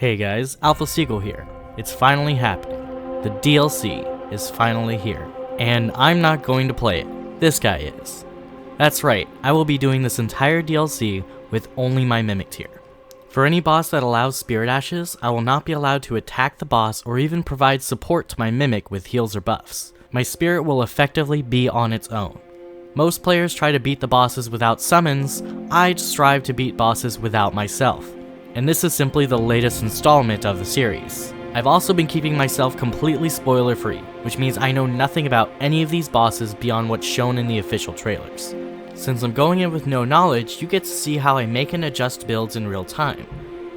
Hey guys, AlphaSeagull here. It's finally happening. The DLC is finally here, and I'm not going to play it. This guy is. That's right, I will be doing this entire DLC with only my Mimic tier. For any boss that allows Spirit Ashes, I will not be allowed to attack the boss or even provide support to my Mimic with heals or buffs. My Spirit will effectively be on its own. Most players try to beat the bosses without summons. I strive to beat bosses without myself. And this is simply the latest installment of the series. I've also been keeping myself completely spoiler free, which means I know nothing about any of these bosses beyond what's shown in the official trailers. Since I'm going in with no knowledge, you get to see how I make and adjust builds in real time.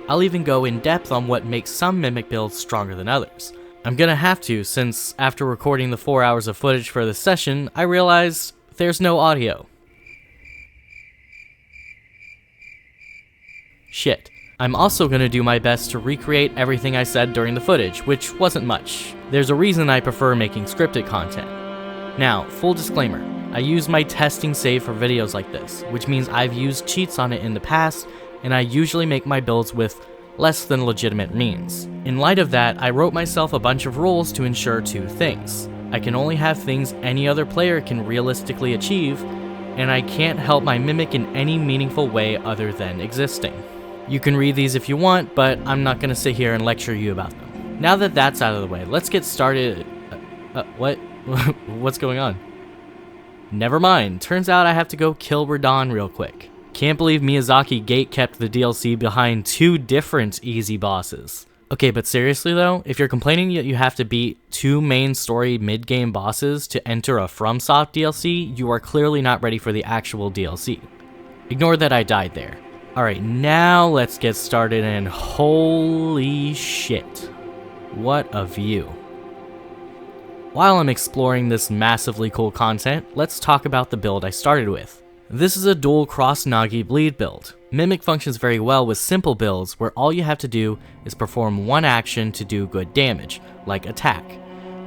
I'll even go in depth on what makes some Mimic builds stronger than others. I'm gonna have to, since after recording the 4 hours of footage for this session, I realized there's no audio. Shit. I'm also going to do my best to recreate everything I said during the footage, which wasn't much. There's a reason I prefer making scripted content. Now, full disclaimer, I use my testing save for videos like this, which means I've used cheats on it in the past, and I usually make my builds with less than legitimate means. In light of that, I wrote myself a bunch of rules to ensure two things. I can only have things any other player can realistically achieve, and I can't help my Mimic in any meaningful way other than existing. You can read these if you want, but I'm not going to sit here and lecture you about them. Now that that's out of the way, let's get started. What? What's going on? Never mind, turns out I have to go kill Radahn real quick. Can't believe Miyazaki gate-kept the DLC behind two different easy bosses. Okay, but seriously though, if you're complaining that you have to beat two main story mid-game bosses to enter a FromSoft DLC, you are clearly not ready for the actual DLC. Ignore that I died there. Alright, now let's get started, and holy shit, what a view. While I'm exploring this massively cool content, let's talk about the build I started with. This is a dual cross Nagi bleed build. Mimic functions very well with simple builds where all you have to do is perform one action to do good damage, like attack.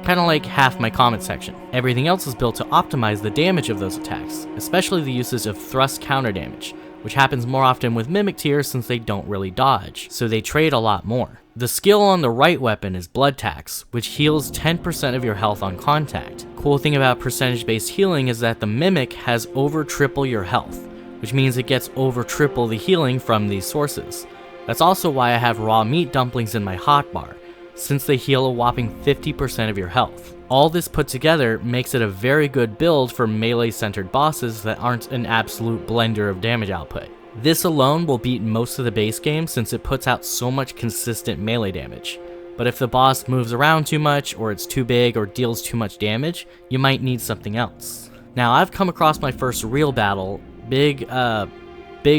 Kinda like half my comment section. Everything else is built to optimize the damage of those attacks, especially the usage of thrust counter damage, which happens more often with Mimic tiers since they don't really dodge, so they trade a lot more. The skill on the right weapon is Blood Tax, which heals 10% of your health on contact. Cool thing about percentage based healing is that the Mimic has over triple your health, which means it gets over triple the healing from these sources. That's also why I have raw meat dumplings in my hotbar, since they heal a whopping 50% of your health. All this put together makes it a very good build for melee-centered bosses that aren't an absolute blender of damage output. This alone will beat most of the base game since it puts out so much consistent melee damage. But if the boss moves around too much, or it's too big, or deals too much damage, you might need something else. Now, I've come across my first real battle, big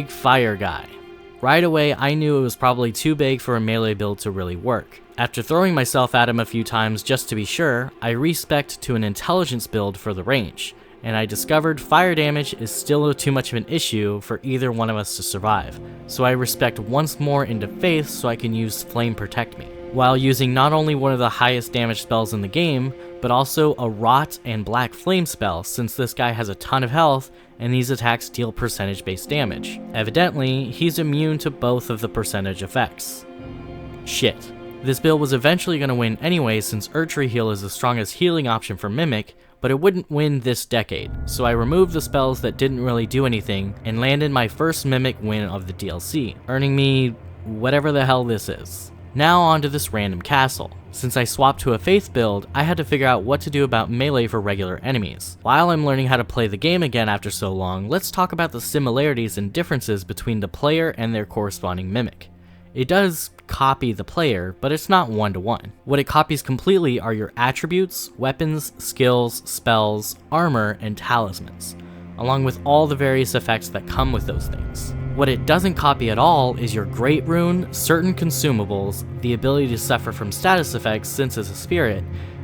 fire guy. Right away, I knew it was probably too big for a melee build to really work. After throwing myself at him a few times just to be sure, I respec'd to an intelligence build for the range, and I discovered fire damage is still too much of an issue for either one of us to survive, so I respect once more into faith so I can use Flame Protect Me, while using not only one of the highest damage spells in the game, but also a Rot and Black Flame spell since this guy has a ton of health and these attacks deal percentage based damage. Evidently, he's immune to both of the percentage effects. Shit. This build was eventually going to win anyway since Erdtree heal is the strongest healing option for Mimic, but it wouldn't win this decade, so I removed the spells that didn't really do anything and landed my first Mimic win of the DLC, earning me whatever the hell this is. Now onto this random castle. Since I swapped to a Faith build, I had to figure out what to do about melee for regular enemies. While I'm learning how to play the game again after so long, let's talk about the similarities and differences between the player and their corresponding Mimic. It does copy the player, but it's not one-to-one. What it copies completely are your attributes, weapons, skills, spells, armor, and talismans, along with all the various effects that come with those things. What it doesn't copy at all is your Great Rune, certain consumables, the ability to suffer from status effects since it's a spirit,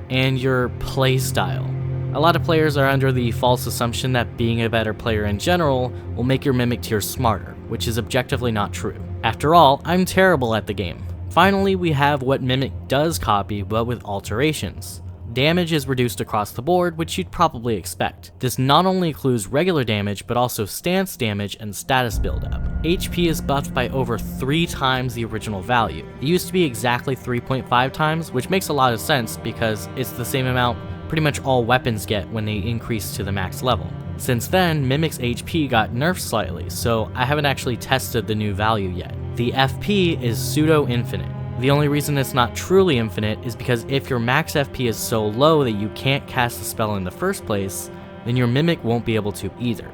and your playstyle. A lot of players are under the false assumption that being a better player in general will make your Mimic tier smarter, which is objectively not true. After all, I'm terrible at the game. Finally, we have what Mimic does copy, but with alterations. Damage is reduced across the board, which you'd probably expect. This not only includes regular damage, but also stance damage and status buildup. HP is buffed by over 3 times the original value. It used to be exactly 3.5 times, which makes a lot of sense because it's the same amount pretty much all weapons get when they increase to the max level. Since then, Mimic's HP got nerfed slightly, so I haven't actually tested the new value yet. The FP is pseudo-infinite. The only reason it's not truly infinite is because if your max FP is so low that you can't cast the spell in the first place, then your Mimic won't be able to either.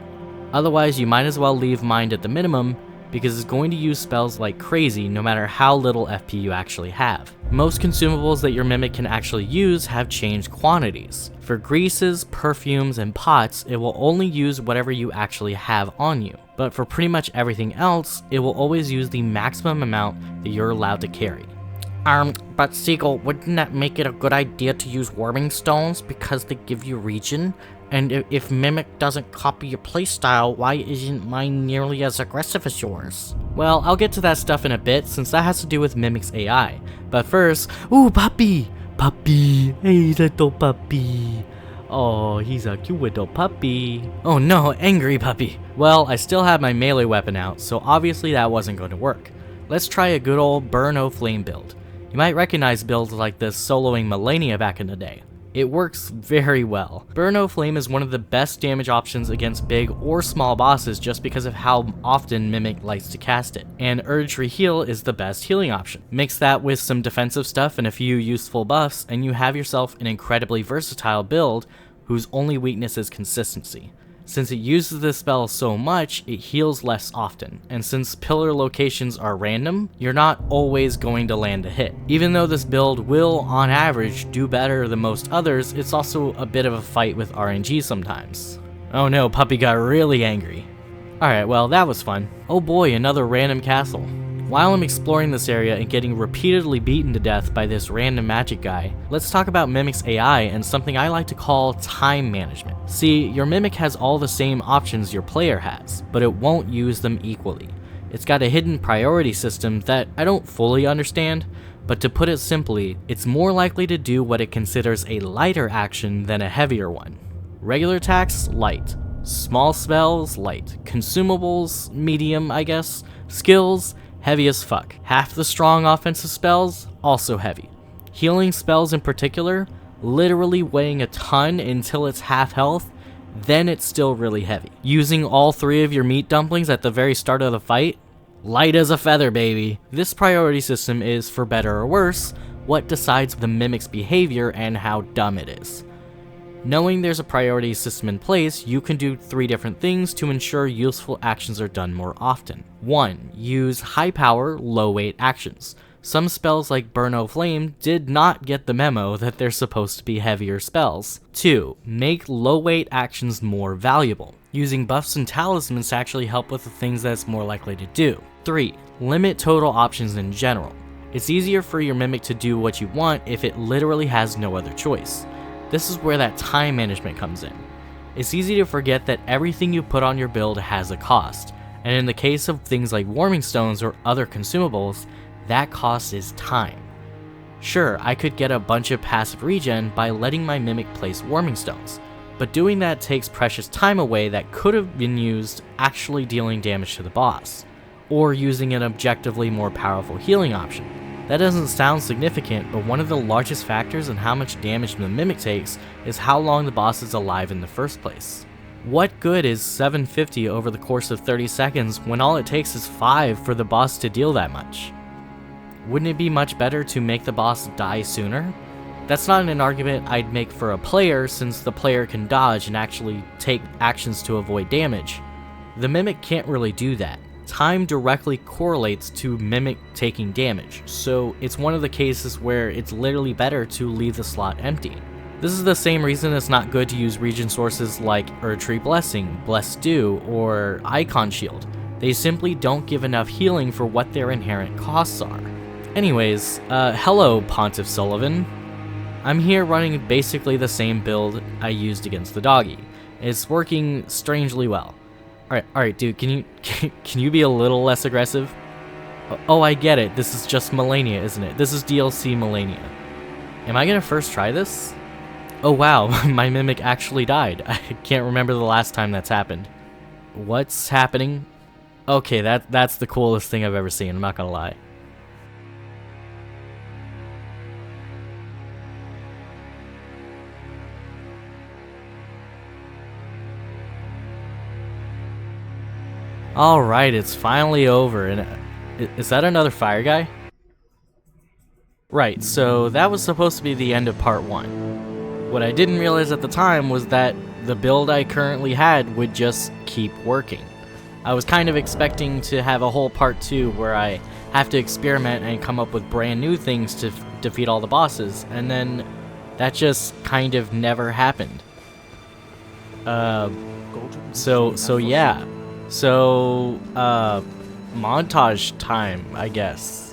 Otherwise, you might as well leave Mind at the minimum, because it's going to use spells like crazy no matter how little FP you actually have. Most consumables that your Mimic can actually use have changed quantities. For greases, perfumes, and pots, it will only use whatever you actually have on you. But for pretty much everything else, it will always use the maximum amount that you're allowed to carry. But Seagull, wouldn't that make it a good idea to use warming stones because they give you regen? And if Mimic doesn't copy your playstyle, why isn't mine nearly as aggressive as yours? Well, I'll get to that stuff in a bit since that has to do with Mimic's AI. But first, ooh, puppy! Puppy! Hey, little puppy! Oh, he's a cute little puppy. Oh no, angry puppy! Well, I still have my melee weapon out, so obviously that wasn't going to work. Let's try a good old Burn O Flame build. You might recognize builds like this soloing Malenia back in the day. It works very well. Burn O Flame is one of the best damage options against big or small bosses just because of how often Mimic likes to cast it. And Erdtree Heal is the best healing option. Mix that with some defensive stuff and a few useful buffs, and you have yourself an incredibly versatile build whose only weakness is consistency. Since it uses this spell so much, it heals less often, and since pillar locations are random, you're not always going to land a hit. Even though this build will, on average, do better than most others, it's also a bit of a fight with RNG sometimes. Oh no, puppy got really angry. Alright, well that was fun. Oh boy, another random castle. While I'm exploring this area and getting repeatedly beaten to death by this random magic guy, let's talk about Mimic's AI and something I like to call time management. See, your Mimic has all the same options your player has, but it won't use them equally. It's got a hidden priority system that I don't fully understand, but to put it simply, it's more likely to do what it considers a lighter action than a heavier one. Regular attacks, light. Small spells, light. Consumables, medium, I guess. Skills, heavy as fuck. Half the strong offensive spells, also heavy. Healing spells in particular, literally weighing a ton until it's half health, then it's still really heavy. Using all 3 of your meat dumplings at the very start of the fight, light as a feather, baby. This priority system is, for better or worse, what decides the Mimic's behavior and how dumb it is. Knowing there's a priority system in place, you can do 3 different things to ensure useful actions are done more often. 1. Use high power, low weight actions. Some spells like Burn O Flame did not get the memo that they're supposed to be heavier spells. 2. Make low weight actions more valuable. Using buffs and talismans to actually help with the things that it's more likely to do. 3. Limit total options in general. It's easier for your Mimic to do what you want if it literally has no other choice. This is where that time management comes in. It's easy to forget that everything you put on your build has a cost, and in the case of things like warming stones or other consumables, that cost is time. Sure, I could get a bunch of passive regen by letting my Mimic place warming stones, but doing that takes precious time away that could have been used actually dealing damage to the boss, or using an objectively more powerful healing option. That doesn't sound significant, but one of the largest factors in how much damage the Mimic takes is how long the boss is alive in the first place. What good is 750 over the course of 30 seconds when all it takes is 5 for the boss to deal that much? Wouldn't it be much better to make the boss die sooner? That's not an argument I'd make for a player, since the player can dodge and actually take actions to avoid damage. The Mimic can't really do that. Time directly correlates to Mimic taking damage, so it's one of the cases where it's literally better to leave the slot empty. This is the same reason it's not good to use regen sources like Erdtree Blessing, Blessed Dew, or Icon Shield. They simply don't give enough healing for what their inherent costs are. Anyways, hello Pontiff Sullivan. I'm here running basically the same build I used against the doggy. It's working strangely well. Alright, dude, can you be a little less aggressive? Oh, I get it. This is just Malenia, isn't it? This is DLC Malenia. Am I gonna first try this? Oh wow, my Mimic actually died. I can't remember the last time that's happened. What's happening? Okay, that's the coolest thing I've ever seen, I'm not gonna lie. Alright, it's finally over, and is that another fire guy? Right, so that was supposed to be the end of part 1. What I didn't realize at the time was that the build I currently had would just keep working. I was kind of expecting to have a whole part 2 where I have to experiment and come up with brand new things to defeat all the bosses, and then that just kind of never happened. So yeah. So, montage time, I guess.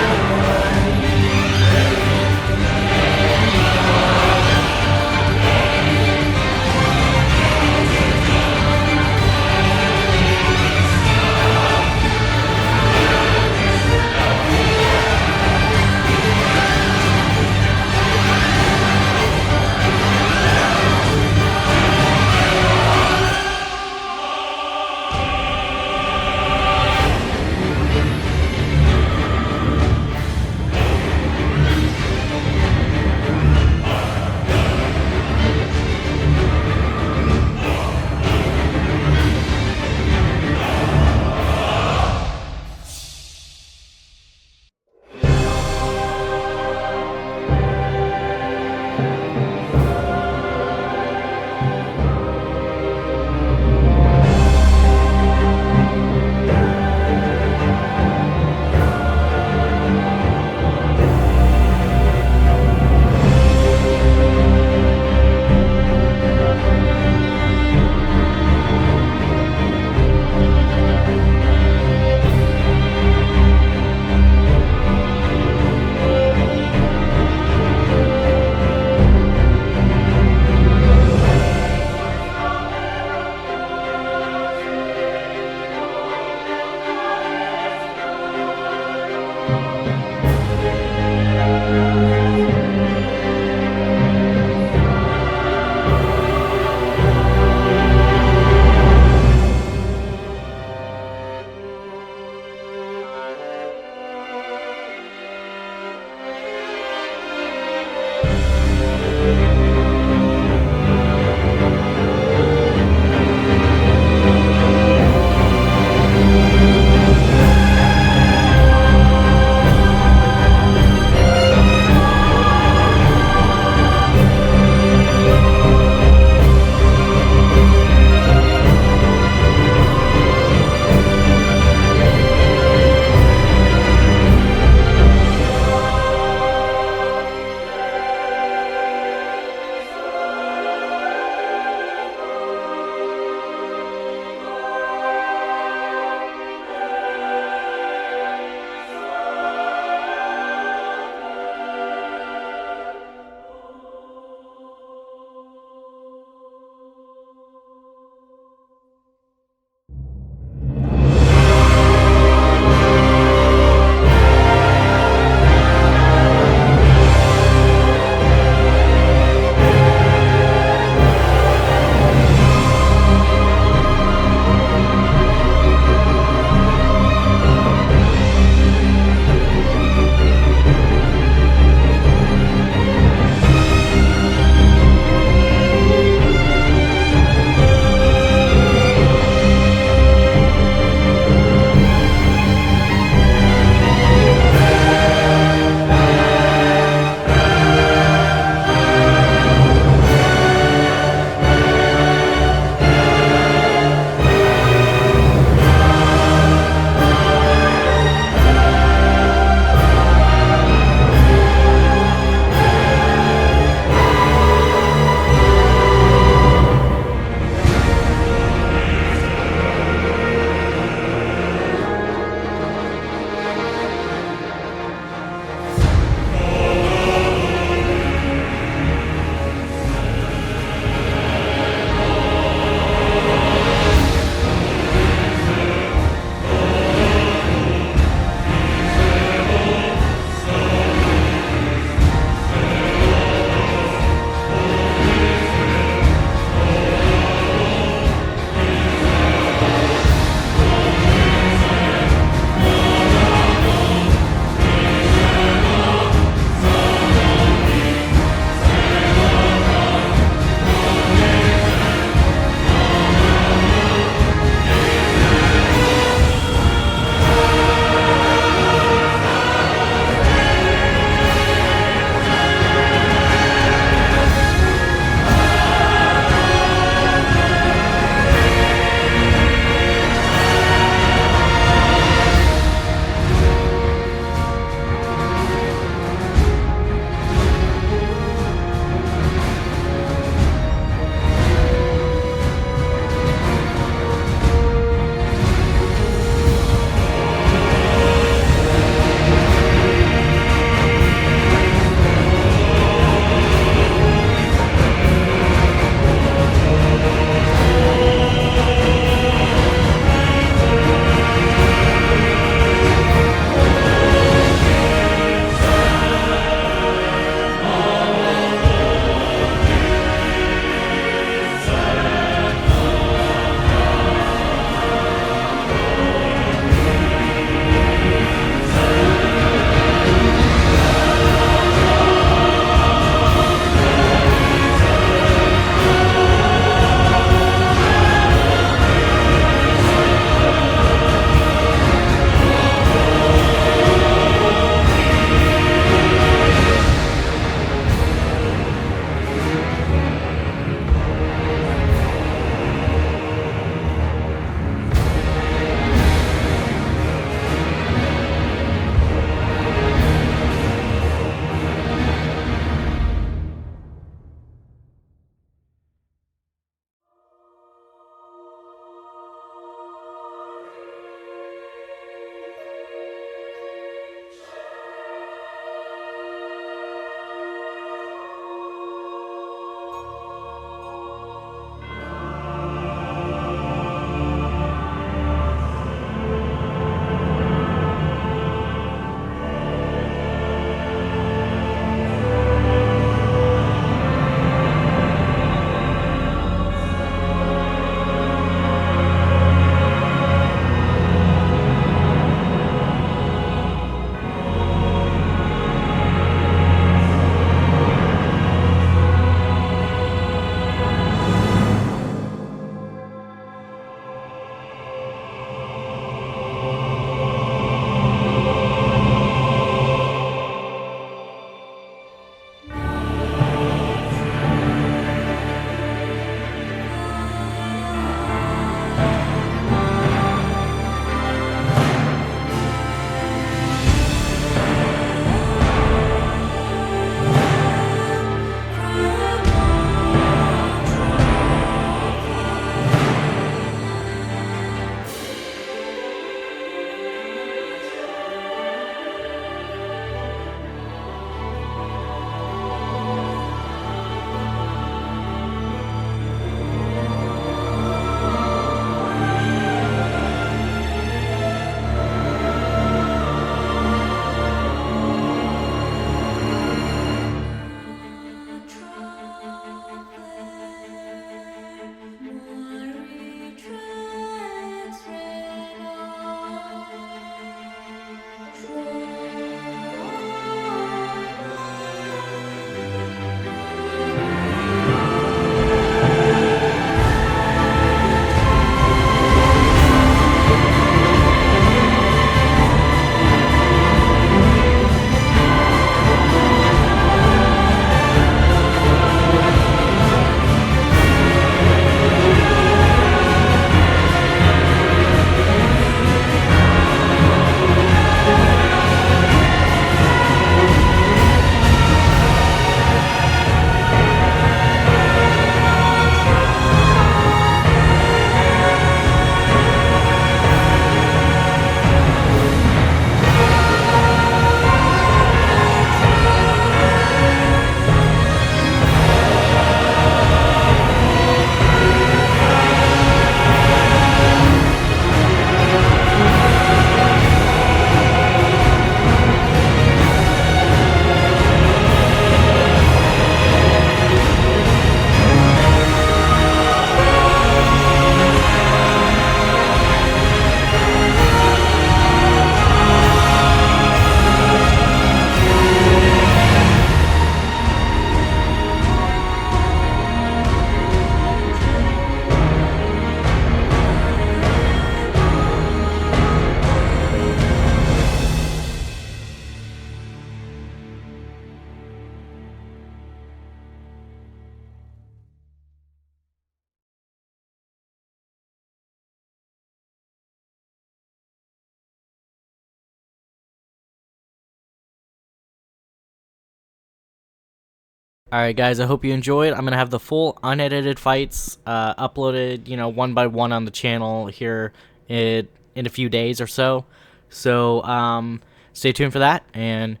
Alright guys, I hope you enjoyed. I'm going to have the full unedited fights uploaded, you know, one by one on the channel here in a few days or so. So, stay tuned for that, and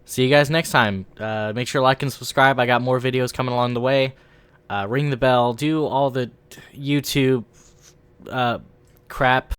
see you guys next time. Make sure to like and subscribe. I got more videos coming along the way. Ring the bell. Do all the YouTube crap.